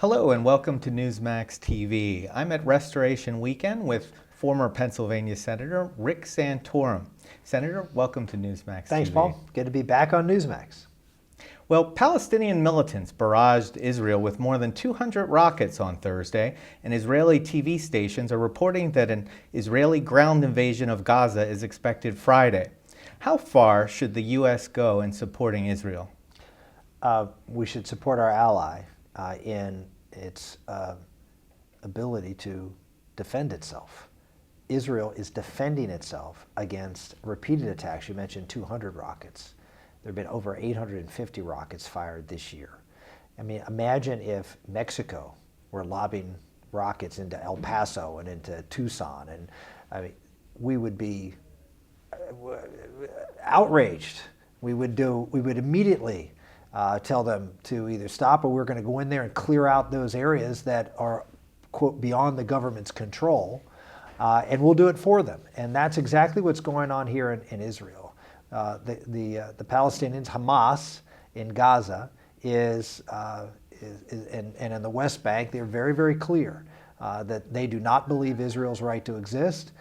Hello and welcome to Newsmax TV. I'm at Restoration Weekend with former Pennsylvania Senator Rick Santorum. Senator, welcome to Newsmax Thanks, TV. Paul. Good to be back on Newsmax. Well, Palestinian militants barraged Israel with more than 200 rockets on Thursday, and Israeli TV stations are reporting that an Israeli ground invasion of Gaza is expected Friday. How far should the U.S. go in supporting Israel? We should support our ally in its ability to defend itself. Israel is defending itself against repeated attacks. You mentioned 200 rockets. There have been over 850 rockets fired this year. I mean, imagine if Mexico were lobbing rockets into El Paso and into Tucson, and I mean, we would be outraged. We would immediately tell them to either stop, or we're going to go in there and clear out those areas that are, quote, beyond the government's control, and we'll do it for them. And that's exactly what's going on here in Israel. The Palestinians, Hamas in Gaza and in the West Bank, they're very, very clear that they do not believe Israel's right to exist.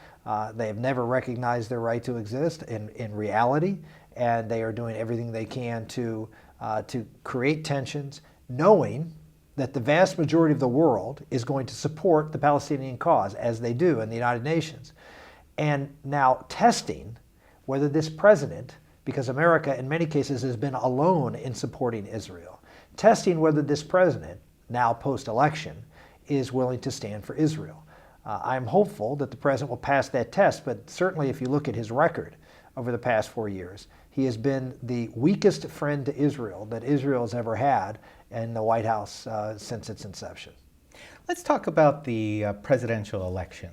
They have never recognized their right to exist in reality, and they are doing everything they can to create tensions, knowing that the vast majority of the world is going to support the Palestinian cause, as they do in the United Nations. And now testing whether this president, because America in many cases has been alone in supporting Israel, testing whether this president, now post-election, is willing to stand for Israel. I'm hopeful that the president will pass that test, but certainly if you look at his record over the past 4 years, he has been the weakest friend to Israel that Israel has ever had in the White House since its inception. Let's talk about the presidential election.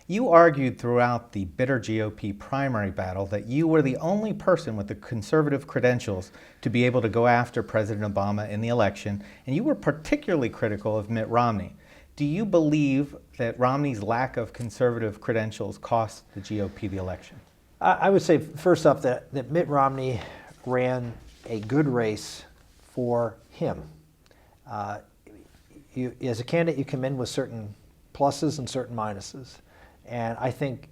You argued throughout the bitter GOP primary battle that you were the only person with the conservative credentials to be able to go after President Obama in the election, and you were particularly critical of Mitt Romney. Do you believe that Romney's lack of conservative credentials cost the GOP the election? I would say, first off, that Mitt Romney ran a good race for him. As a candidate, you come in with certain pluses and certain minuses. And I think,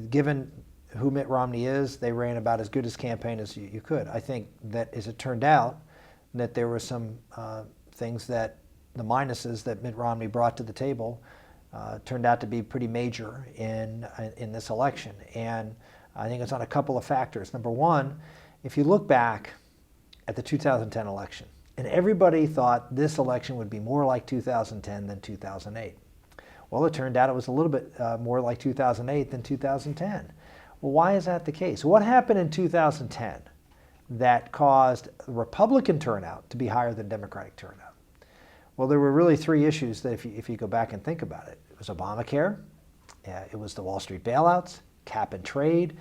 given who Mitt Romney is, they ran about as good a campaign as you could. I think that, as it turned out, that there were some things that the minuses that Mitt Romney brought to the table turned out to be pretty major in this election. And I think it's on a couple of factors. Number one, if you look back at the 2010 election, and everybody thought this election would be more like 2010 than 2008. Well, it turned out it was a little bit more like 2008 than 2010. Well, why is that the case? What happened in 2010 that caused Republican turnout to be higher than Democratic turnout? Well, there were really three issues that if you go back and think about it. It was Obamacare, it was the Wall Street bailouts, cap and trade.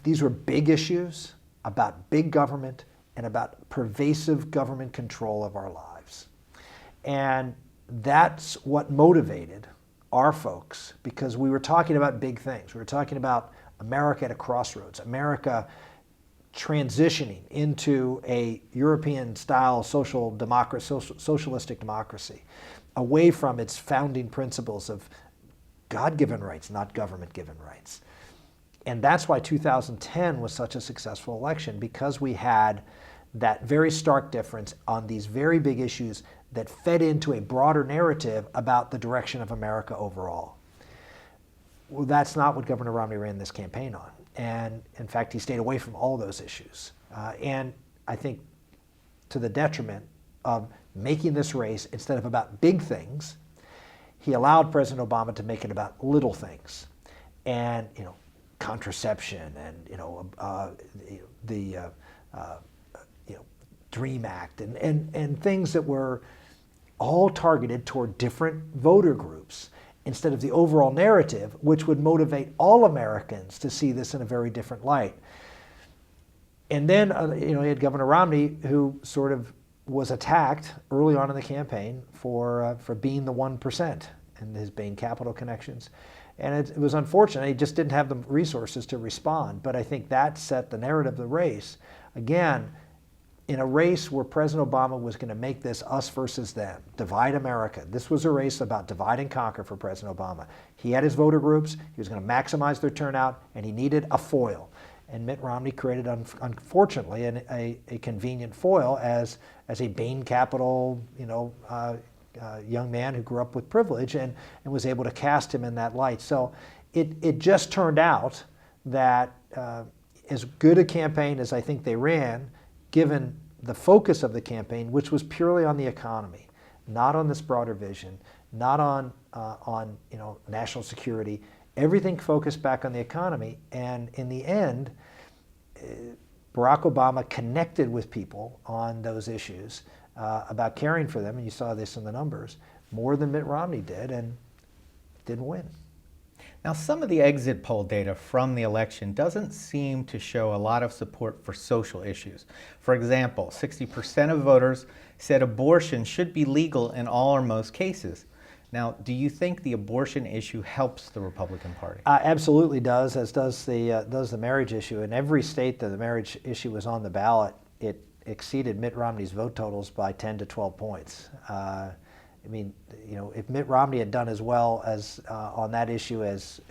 These were big issues about big government and about pervasive government control of our lives. And that's what motivated our folks, because we were talking about big things. We were talking about America at a crossroads, America transitioning into a European-style social democracy, socialistic democracy, away from its founding principles of God-given rights, not government-given rights. And that's why 2010 was such a successful election, because we had that very stark difference on these very big issues that fed into a broader narrative about the direction of America overall. Well, that's not what Governor Romney ran this campaign on. And in fact, he stayed away from all those issues. And I think to the detriment of making this race, instead of about big things, he allowed President Obama to make it about little things. And, contraception and, the DREAM Act and things that were all targeted toward different voter groups, instead of the overall narrative, which would motivate all Americans to see this in a very different light. And then, you had Governor Romney, who sort of was attacked early on in the campaign for being the 1% and his Bain Capital connections. And it was unfortunate. He just didn't have the resources to respond. But I think that set the narrative of the race. Again, in a race where President Obama was going to make this us versus them, divide America. This was a race about divide and conquer for President Obama. He had his voter groups, he was going to maximize their turnout, and he needed a foil. And Mitt Romney created, unfortunately, a convenient foil as a Bain Capital, young man who grew up with privilege and was able to cast him in that light. So it just turned out that as good a campaign as I think they ran, given the focus of the campaign, which was purely on the economy, not on this broader vision, not on national security, everything focused back on the economy. And in the end, Barack Obama connected with people on those issues about caring for them, and you saw this in the numbers, more than Mitt Romney did, and didn't win. Now, some of the exit poll data from the election doesn't seem to show a lot of support for social issues. For example, 60% of voters said abortion should be legal in all or most cases. Now, do you think the abortion issue helps the Republican Party? Absolutely does, as does the marriage issue. In every state that the marriage issue was on the ballot, it exceeded Mitt Romney's vote totals by 10 to 12 points. I mean, if Mitt Romney had done as well as on that issue as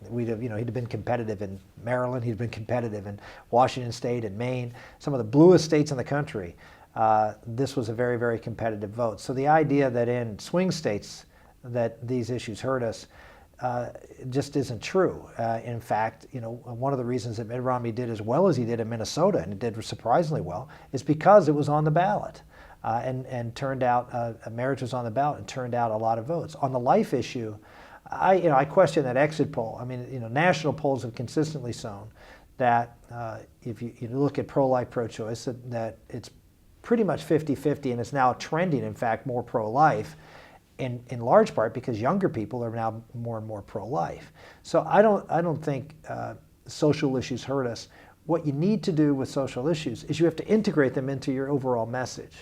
we'd have, he'd have been competitive in Maryland, he'd been competitive in Washington State and Maine, some of the bluest states in the country. This was a very, very competitive vote. So the idea that in swing states that these issues hurt us just isn't true. In fact, one of the reasons that Mitt Romney did as well as he did in Minnesota, and it did surprisingly well, is because it was on the ballot. And turned out, marriage was on the ballot and turned out a lot of votes. On the life issue, I question that exit poll. I mean, national polls have consistently shown that if you look at pro-life, pro-choice, that it's pretty much 50-50, and it's now trending, in fact, more pro-life, in large part because younger people are now more and more pro-life. So I don't think social issues hurt us. What you need to do with social issues is you have to integrate them into your overall message.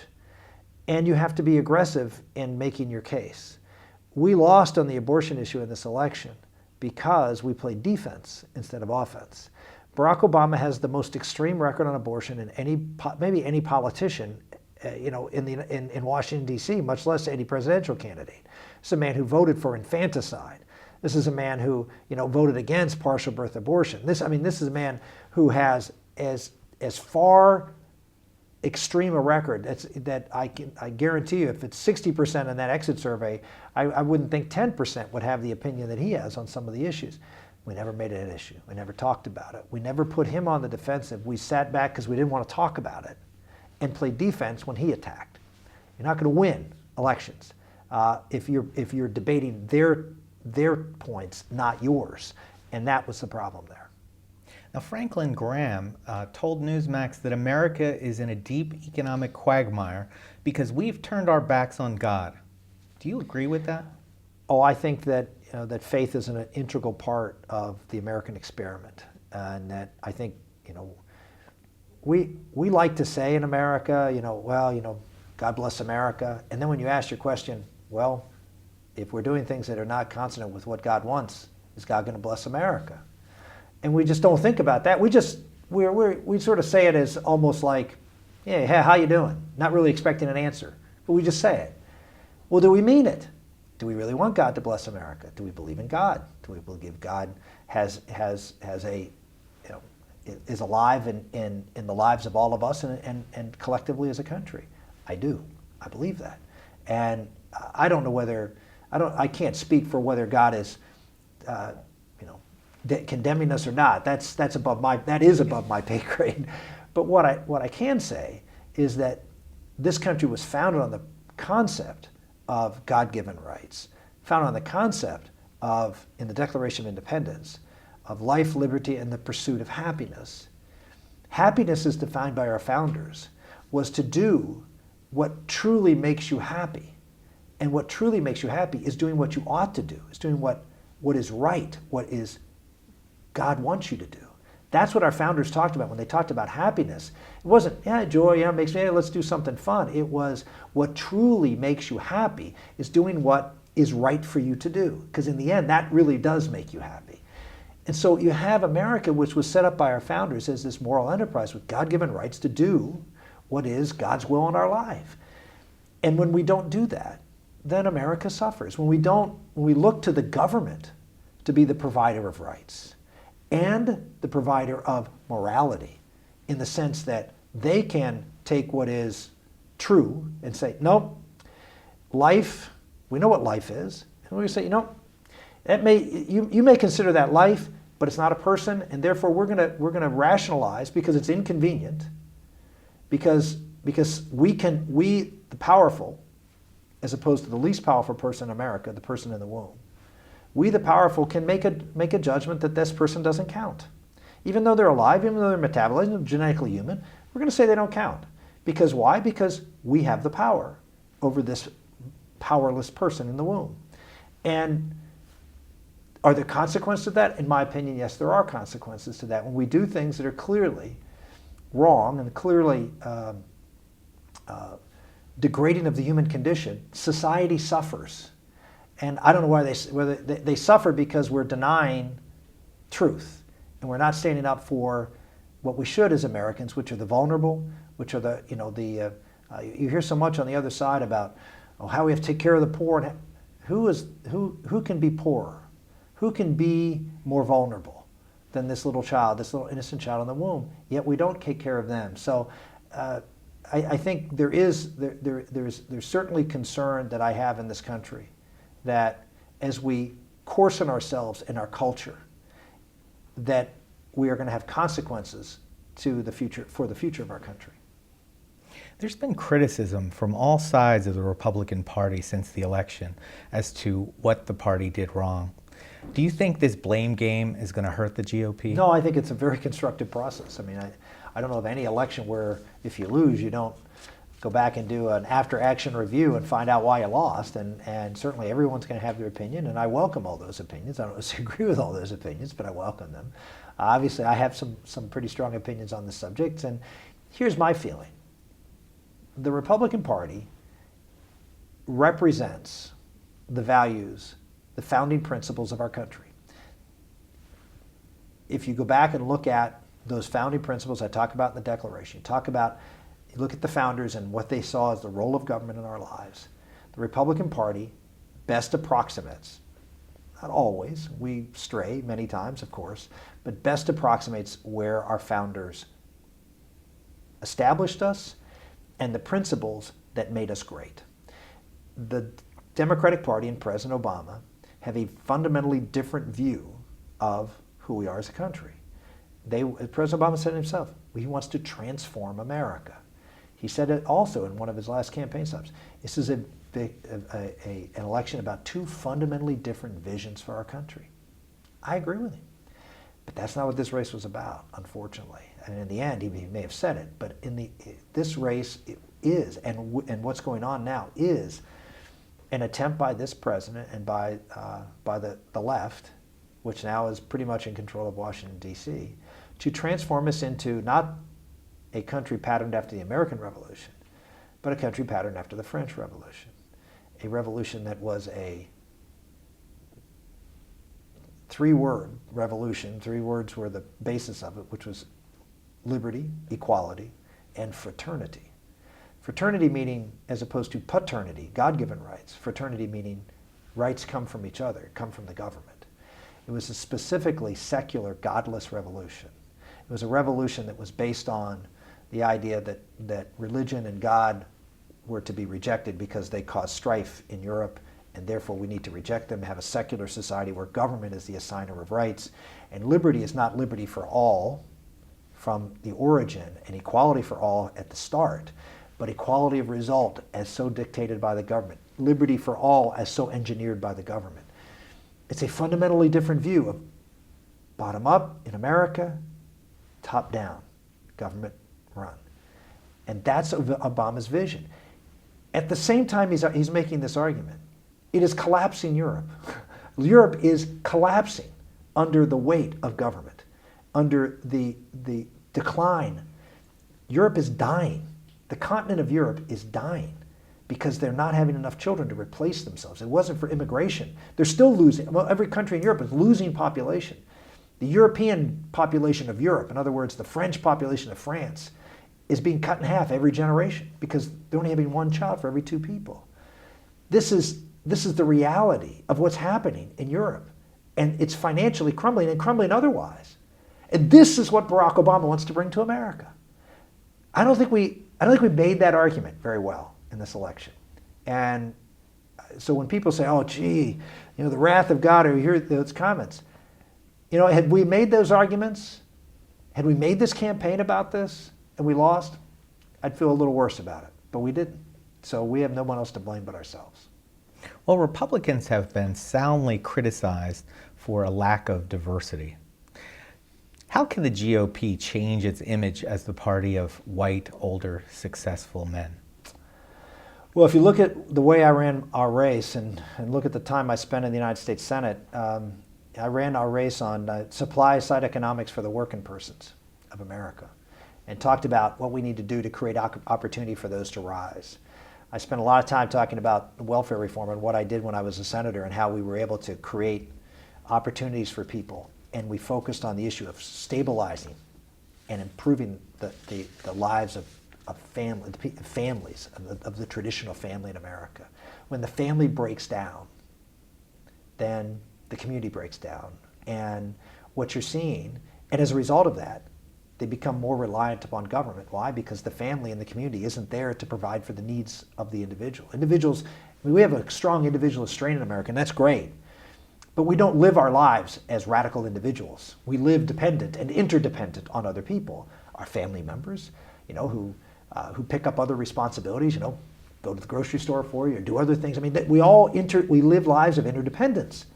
And you have to be aggressive in making your case. We lost on the abortion issue in this election because we played defense instead of offense. Barack Obama has the most extreme record on abortion in maybe any politician, in Washington, D.C., much less any presidential candidate. This is a man who voted for infanticide. This is a man who, voted against partial birth abortion. This is a man who has as far extreme a record that I guarantee you, if it's 60% in that exit survey, I wouldn't think 10% would have the opinion that he has on some of the issues. We never made it an issue. We never talked about it. We never put him on the defensive. We sat back because we didn't want to talk about it and played defense when he attacked. You're not going to win elections if you're debating their points, not yours. And that was the problem there. Now, Franklin Graham told Newsmax that America is in a deep economic quagmire because we've turned our backs on God. Do you agree with that? Oh, I think that that faith is an integral part of the American experiment, and that I think we like to say in America, God bless America, and then when you ask your question, well, if we're doing things that are not consonant with what God wants, is God going to bless America? And we just don't think about that. We sort of say it as almost like, yeah, hey, how you doing? Not really expecting an answer, but we just say it. Well, do we mean it? Do we really want God to bless America? Do we believe in God? Do we believe God is alive in the lives of all of us and collectively as a country? I do. I believe that. And I don't know whether I can't speak for whether God is condemning us or not. That is above my pay grade. But what I can say is that this country was founded on the concept of God-given rights, founded on the concept of, in the Declaration of Independence, of life, liberty, and the pursuit of happiness. Happiness, as defined by our founders, was to do what truly makes you happy. And what truly makes you happy is doing what you ought to do, is doing what is right, what is God wants you to do. That's what our founders talked about when they talked about happiness. It wasn't, joy, makes me, let's do something fun. It was what truly makes you happy is doing what is right for you to do. Because in the end, that really does make you happy. And so you have America, which was set up by our founders as this moral enterprise with God-given rights to do what is God's will in our life. And when we don't do that, then America suffers. When we look to the government to be the provider of rights and the provider of morality, in the sense that they can take what is true and say, no, life, we know what life is. And we say, you may consider that life, but it's not a person, and therefore we're gonna rationalize because it's inconvenient, because we the powerful, as opposed to the least powerful person in America, the person in the womb, we the powerful can make a judgment that this person doesn't count. Even though they're alive, even though they're metabolized, genetically human, we're going to say they don't count. Because why? Because we have the power over this powerless person in the womb. And are there consequences to that? In my opinion, yes, there are consequences to that. When we do things that are clearly wrong and clearly degrading of the human condition, society suffers. And I don't know whether they suffer because we're denying truth and we're not standing up for what we should as Americans, which are the vulnerable, which are you hear so much on the other side about how we have to take care of the poor. And who can be poorer? Who can be more vulnerable than this little child, this little innocent child in the womb? Yet we don't take care of them. So I think there's certainly concern that I have in this country that as we coarsen ourselves in our culture, that we are going to have consequences for the future of our country. There's been criticism from all sides of the Republican Party since the election as to what the party did wrong. Do you think this blame game is going to hurt the GOP? No, I think it's a very constructive process. I mean, I don't know of any election where if you lose, you don't go back and do an after-action review and find out why you lost. And certainly everyone's going to have their opinion, and I welcome all those opinions. I don't disagree with all those opinions, but I welcome them. Obviously, I have some pretty strong opinions on this subject, and here's my feeling. The Republican Party represents the values, the founding principles of our country. If you go back and look at those founding principles I talk about in the Declaration, you look at the founders and what they saw as the role of government in our lives, the Republican Party best approximates, not always, we stray many times, of course, but best approximates where our founders established us and the principles that made us great. The Democratic Party and President Obama have a fundamentally different view of who we are as a country. President Obama said himself, he wants to transform America. He said it also in one of his last campaign stops. This is an election about two fundamentally different visions for our country. I agree with him. But that's not what this race was about, unfortunately. And in the end, he may have said it, but this race is, and what's going on now is an attempt by this president and by the left, which now is pretty much in control of Washington, D.C., to transform us into not a country patterned after the American Revolution, but a country patterned after the French Revolution. A revolution that was a three-word revolution. 3 words were the basis of it, which was liberty, equality, and fraternity. Fraternity meaning, as opposed to paternity, God-given rights. Fraternity meaning rights come from each other, come from the government. It was a specifically secular, godless revolution. It was a revolution that was based on the idea that religion and God were to be rejected because they caused strife in Europe, and therefore we need to reject them, have a secular society where government is the assigner of rights. And liberty is not liberty for all from the origin, and equality for all at the start, but equality of result as so dictated by the government. Liberty for all as so engineered by the government. It's a fundamentally different view of bottom up in America, top down, government run. And that's Obama's vision. At the same time he's making this argument, it is collapsing Europe. Europe is collapsing under the weight of government, under the decline. Europe is dying. The continent of Europe is dying because they're not having enough children to replace themselves. It wasn't for immigration. They're still losing. Well, every country in Europe is losing population. The European population of Europe, in other words, the French population of France, is being cut in half every generation because they're only having one child for every two people. This is the reality of what's happening in Europe. And it's financially crumbling and crumbling otherwise. And this is what Barack Obama wants to bring to America. I don't think we made that argument very well in this election. And so when people say, oh, gee, the wrath of God, or you hear those comments, had we made those arguments, had we made this campaign about this, and we lost, I'd feel a little worse about it. But we didn't. So we have no one else to blame but ourselves. Well, Republicans have been soundly criticized for a lack of diversity. How can the GOP change its image as the party of white, older, successful men? Well, if you look at the way I ran our race and look at the time I spent in the United States Senate, I ran our race on supply-side economics for the working persons of America and talked about what we need to do to create opportunity for those to rise. I spent a lot of time talking about welfare reform and what I did when I was a senator and how we were able to create opportunities for people. And we focused on the issue of stabilizing and improving the lives of families, of the traditional family in America. When the family breaks down, then the community breaks down. And what you're seeing, and as a result of that, they become more reliant upon government. Why? Because the family and the community isn't there to provide for the needs of the individual. Individuals, we have a strong individualist strain in America, and that's great. But we don't live our lives as radical individuals. We live dependent and interdependent on other people, our family members, who pick up other responsibilities, go to the grocery store for you or do other things. I mean, we live lives of interdependence.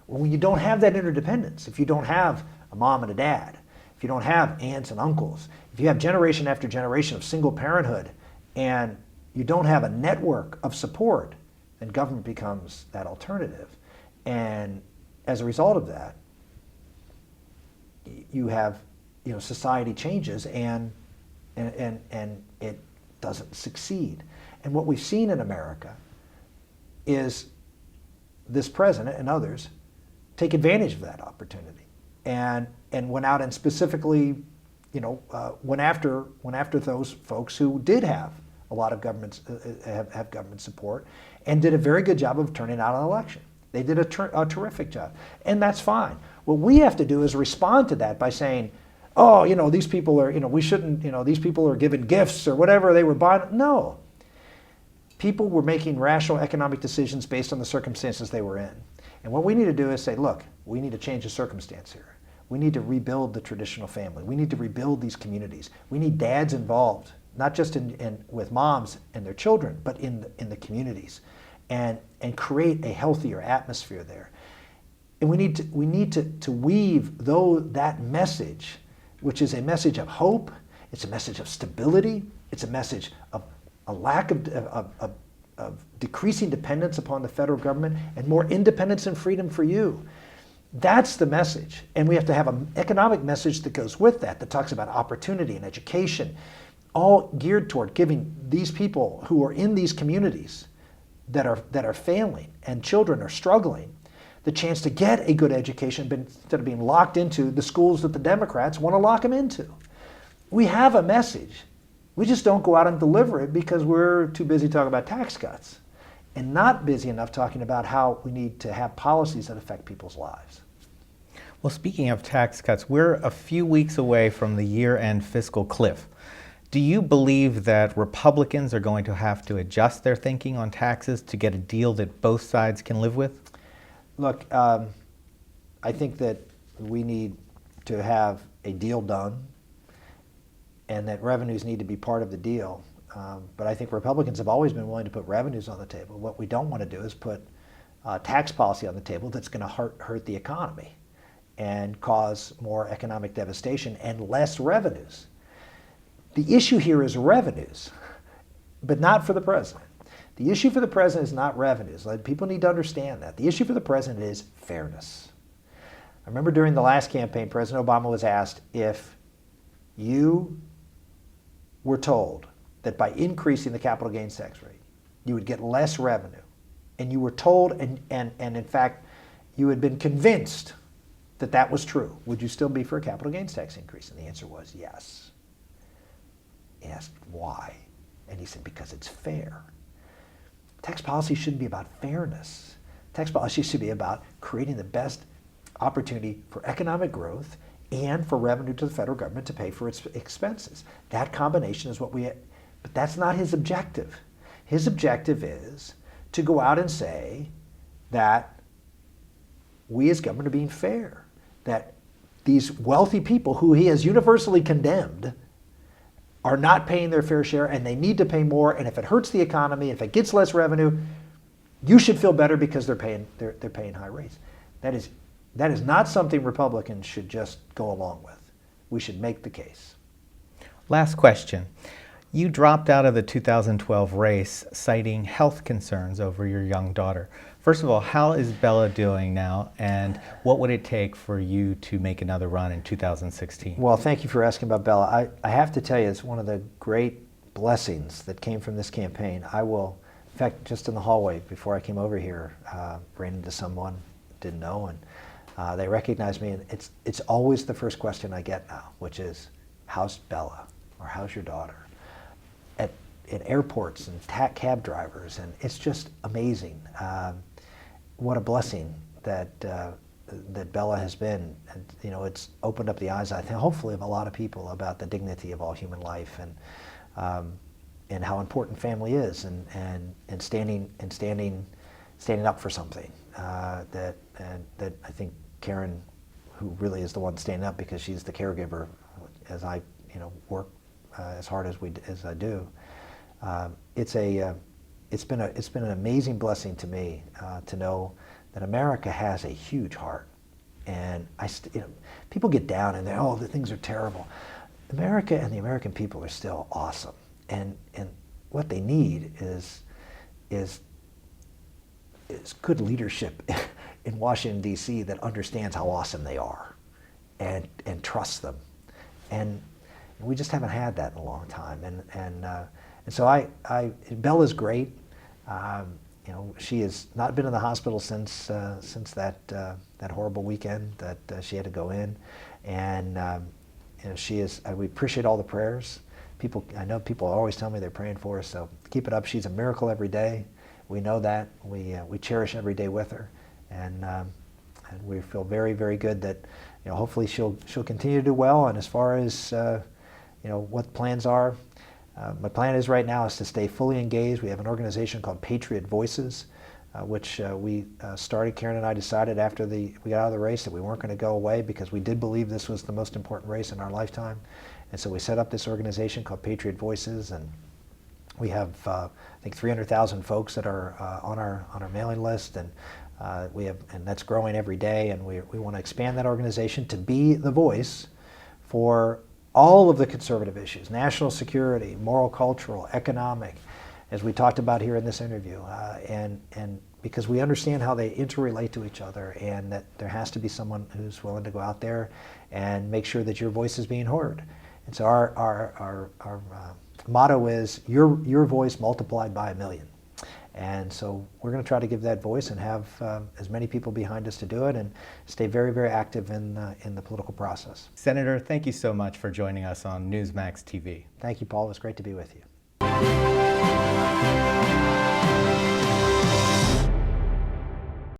Well, when you don't have that interdependence, if you don't have a mom and a dad, if you don't have aunts and uncles, if you have generation after generation of single parenthood, and you don't have a network of support, then government becomes that alternative. And as a result of that, you have, society changes and it doesn't succeed. And what we've seen in America is this president and others take advantage of that opportunity and went out and specifically, went after those folks who did have a lot of have government support and did a very good job of turning out an election. They did a terrific job, and that's fine. What we have to do is respond to that by saying, oh, these people are, we shouldn't, these people are given gifts or whatever they were buying. No. People were making rational economic decisions based on the circumstances they were in. And what we need to do is say, look, we need to change the circumstance here. We need to rebuild the traditional family. We need to rebuild these communities. We need dads involved, not just with moms and their children, but in the communities, and create a healthier atmosphere there. And we need to weave that message, which is a message of hope. It's a message of stability. It's a message of a lack of decreasing dependence upon the federal government and more independence and freedom for you. That's the message. And we have to have an economic message that goes with that talks about opportunity and education, all geared toward giving these people who are in these communities that are failing and children are struggling the chance to get a good education instead of being locked into the schools that the Democrats want to lock them into. We have a message. We just don't go out and deliver it because we're too busy talking about tax cuts and not busy enough talking about how we need to have policies that affect people's lives. Well, speaking of tax cuts, we're a few weeks away from the year-end fiscal cliff. Do you believe that Republicans are going to have to adjust their thinking on taxes to get a deal that both sides can live with? Look, I think that we need to have a deal done and that revenues need to be part of the deal. But I think Republicans have always been willing to put revenues on the table. What we don't want to do is put tax policy on the table that's going to hurt the economy and cause more economic devastation and less revenues. The issue here is revenues, but not for the president. The issue for the president is not revenues. People need to understand that. The issue for the president is fairness. I remember during the last campaign, President Obama was asked if you were told that by increasing the capital gains tax rate, you would get less revenue. And you were told, and in fact, you had been convinced that that was true, would you still be for a capital gains tax increase? And the answer was yes. He asked why, and he said because it's fair. Tax policy shouldn't be about fairness. Tax policy should be about creating the best opportunity for economic growth and for revenue to the federal government to pay for its expenses. That combination is what we, but that's not his objective. His objective is to go out and say that we as government are being fair, that these wealthy people who he has universally condemned are not paying their fair share and they need to pay more, and if it hurts the economy, if it gets less revenue, you should feel better because they're paying high rates. That is not something Republicans should just go along with. We should make the case. Last question. You dropped out of the 2012 race citing health concerns over your young daughter. First of all, how is Bella doing now, and what would it take for you to make another run in 2016? Well, thank you for asking about Bella. I have to tell you, it's one of the great blessings that came from this campaign. In fact, just in the hallway before I came over here, ran into someone, didn't know, and they recognized me, and it's always the first question I get now, which is, how's Bella, or how's your daughter? At airports and cab drivers, and it's just amazing. What a blessing that Bella has been, and it's opened up the eyes, I think, hopefully, of a lot of people about the dignity of all human life, and how important family is, and standing up for something that I think Karen, who really is the one standing up because she's the caregiver, as I work as hard as I do. It's been an amazing blessing to me to know that America has a huge heart, and people get down and the things are terrible. America and the American people are still awesome, and what they need is good leadership in Washington D.C. that understands how awesome they are, and trusts them, and we just haven't had that in a long time, and so Bella's great. She has not been in the hospital since that horrible weekend that she had to go in, and she is. We appreciate all the prayers. I know people always tell me they're praying for her, so keep it up. She's a miracle every day. We know that. We cherish every day with her, and we feel very, very good that hopefully she'll continue to do well. And as far as what plans are. My plan is right now is to stay fully engaged. We have an organization called Patriot Voices, which we started. Karen and I decided after we got out of the race that we weren't going to go away because we did believe this was the most important race in our lifetime. And so we set up this organization called Patriot Voices, and we have I think 300,000 folks that are on our mailing list, and and that's growing every day. And we want to expand that organization to be the voice for all of the conservative issues: national security, moral, cultural, economic, as we talked about here in this interview, and because we understand how they interrelate to each other, and that there has to be someone who's willing to go out there and make sure that your voice is being heard. And so our motto is your voice multiplied by 1,000,000. And so we're going to try to give that voice and have as many people behind us to do it, and stay very, very active in the political process. Senator, thank you so much for joining us on Newsmax TV. Thank you, Paul. It was great to be with you.